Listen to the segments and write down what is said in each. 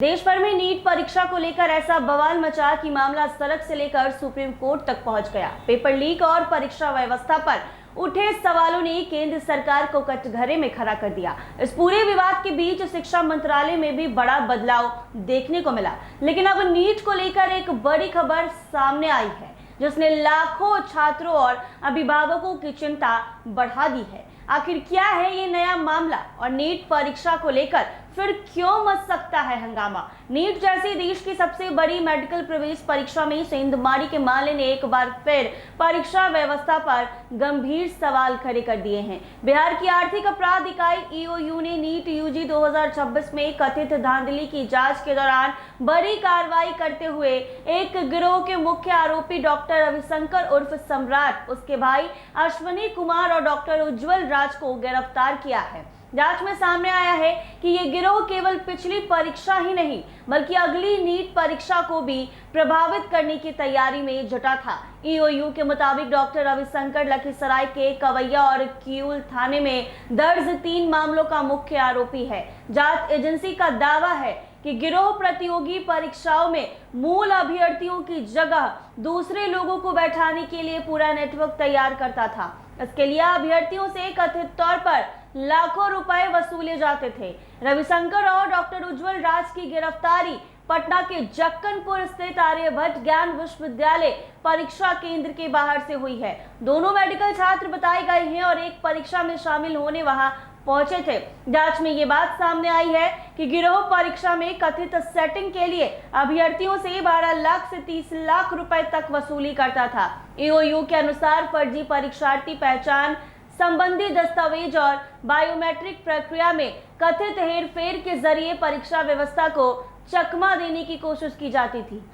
देश भर में नीट परीक्षा को लेकर ऐसा बवाल मचा कि मामला सड़क से लेकर सुप्रीम कोर्ट तक पहुंच गया। पेपर लीक और परीक्षा व्यवस्था पर उठे सवालों ने केंद्र सरकार को कटघरे में खड़ा कर दिया। इस पूरे विवाद के बीच शिक्षा मंत्रालय में भी बड़ा बदलाव देखने को मिला, लेकिन अब नीट को लेकर एक बड़ी खबर सामने आई है जिसने लाखों छात्रों और अभिभावकों की चिंता बढ़ा दी है। आखिर क्या है ये नया मामला और नीट परीक्षा को लेकर फिर क्यों मच सकता है हंगामा? नीट जैसी देश की सबसे बड़ी मेडिकल प्रवेश परीक्षा में सेंधमारी के मामले ने एक बार फिर परीक्षा व्यवस्था पर गंभीर सवाल खड़े कर दिए हैं। बिहार की आर्थिक अपराध इकाई ईओयू ने नीट यूजी 2026 में कथित धांधली की जांच के दौरान बड़ी कार्रवाई करते हुए एक गिरोह के मुख्य आरोपी डॉक्टर रविशंकर उर्फ सम्राट, उसके भाई अश्विनी कुमार और डॉक्टर उज्जवल राज को गिरफ्तार किया है। जांच में सामने आया है कि ये गिरोह केवल पिछली परीक्षा ही नहीं बल्कि अगली नीट परीक्षा को भी प्रभावित करने की तैयारी में जुटा था। ईओयू के मुताबिक डॉक्टर रविशंकर लखीसराय के कवैया और किऊल थाने में दर्ज 3 मामलों का मुख्य आरोपी है। जांच एजेंसी का दावा है कि गिरोह प्रतियोगी परीक्षाओं में मूल अभ्यर्थियों की जगह दूसरे लोगों को बैठाने के लिए पूरा नेटवर्क तैयार करता था। इसके लिए अभ्यर्थियों से कथित तौर पर लाखों रुपए वसूले जाते थे। रविशंकर और डॉक्टर उज्जवल राज की गिरफ्तारी पटना के जक्कनपुर स्थित आर्यभट्ट ज्ञान विश्वविद्यालय परीक्षा केंद्र के बाहर से हुई है। दोनों मेडिकल छात्र बताए गए हैं और एक परीक्षा में शामिल होने वहां पहुंचे थे। जांच में ये बात सामने आई है कि गिरोह परीक्षा में कथित सेटिंग के लिए अभ्यर्थियों से 12 लाख से 30 लाख रुपए तक वसूली करता था। ईओयू के अनुसार फर्जी परीक्षार्थी पहचान संबंधी दस्तावेज और बायोमेट्रिक प्रक्रिया में कथित हेरफेर के जरिए परीक्षा व्यवस्था को चकमा देने की कोशिश की जाती थी।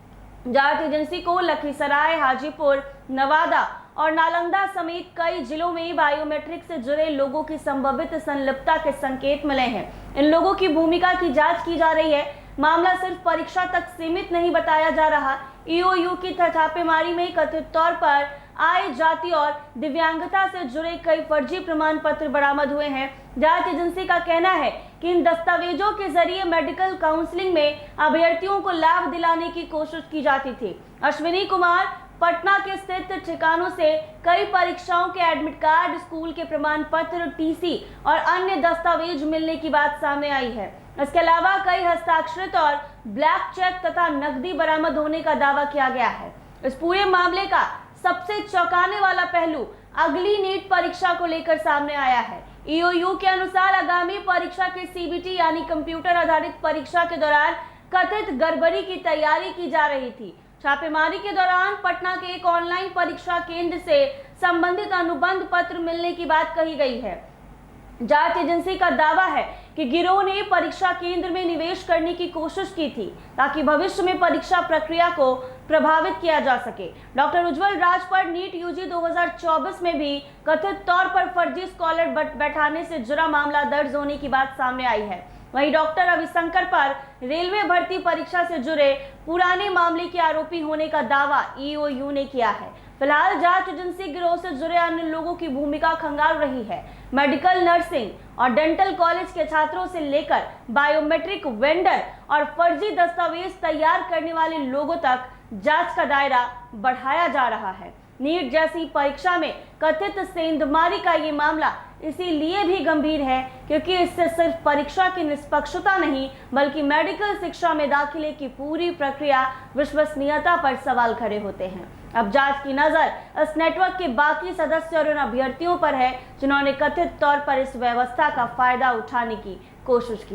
जांच एजेंसी को लखीसराय, हाजीपुर, नवादा और नालंदा समेत कई जिलों में बायोमेट्रिक से जुड़े लोगों की संभावित संलिप्तता के संकेत मिले हैं। इन लोगों की भूमिका की जांच की जा रही है। मामला सिर्फ परीक्षा तक सीमित नहीं बताया जा रहा। ईओयू की छापेमारी में कथित तौर पर आय, जाति और दिव्यांगता से जुड़े कई फर्जी प्रमाण पत्र बरामद हुए हैं। जांच एजेंसी का कहना है कि इन दस्तावेजों के जरिए मेडिकल काउंसलिंग में अभ्यर्थियों को लाभ दिलाने की कोशिश की जाती थी। अश्विनी कुमार पटना के स्थित ठिकानों से कई परीक्षाओं के एडमिट कार्ड, स्कूल के प्रमाण पत्र, टीसी और अन्य दस्तावेज मिलने की बात सामने आई है। इसके अलावा कई हस्ताक्षरित और ब्लैक चेक तथा नकदी बरामद होने का दावा किया गया है। इस पूरे मामले का सबसे चौंकाने वाला पहलू अगली नीट परीक्षा को लेकर सामने आया है। ईओयू के अनुसार आगामी परीक्षा के सीबीटी यानी कंप्यूटर आधारित परीक्षा के दौरान कथित गड़बड़ी की तैयारी की जा रही थी। छापेमारी के दौरान पटना के एक ऑनलाइन परीक्षा केंद्र से संबंधित अनुबंध पत्र मिलने की बात कही गई है। जांच एजेंसी का दावा है कि गिरोह ने परीक्षा केंद्र में निवेश करने की कोशिश की थी ताकि भविष्य में परीक्षा प्रक्रिया को प्रभावित किया जा सके। डॉक्टर उज्जवल राज पर नीट यूजी 2024 में भी कथित तौर पर फर्जी स्कॉलर बैठाने से जुड़ा मामला दर्ज होने की बात सामने आई है। वहीं डॉक्टर रविशंकर पर रेलवे भर्ती परीक्षा से जुड़े पुराने मामले के आरोपी होने का दावा ईओयू ने किया है। फिलहाल जांच एजेंसी गिरोह से जुड़े अन्य लोगों की भूमिका खंगाल रही है। मेडिकल, नर्सिंग और डेंटल कॉलेज के छात्रों से लेकर बायोमेट्रिक वेंडर और फर्जी दस्तावेज तैयार करने वाले लोगों तक जांच का दायरा बढ़ाया जा रहा है। नीट जैसी परीक्षा में कथित सेंधमारी का ये मामला इसीलिए भी गंभीर है क्योंकि इससे सिर्फ परीक्षा की निष्पक्षता नहीं बल्कि मेडिकल शिक्षा में दाखिले की पूरी प्रक्रिया विश्वसनीयता पर सवाल खड़े होते हैं। अब जांच की नजर इस नेटवर्क के बाकी सदस्य और उन अभ्यर्थियों पर है जिन्होंने कथित तौर पर इस व्यवस्था का फायदा उठाने की कोशिश की।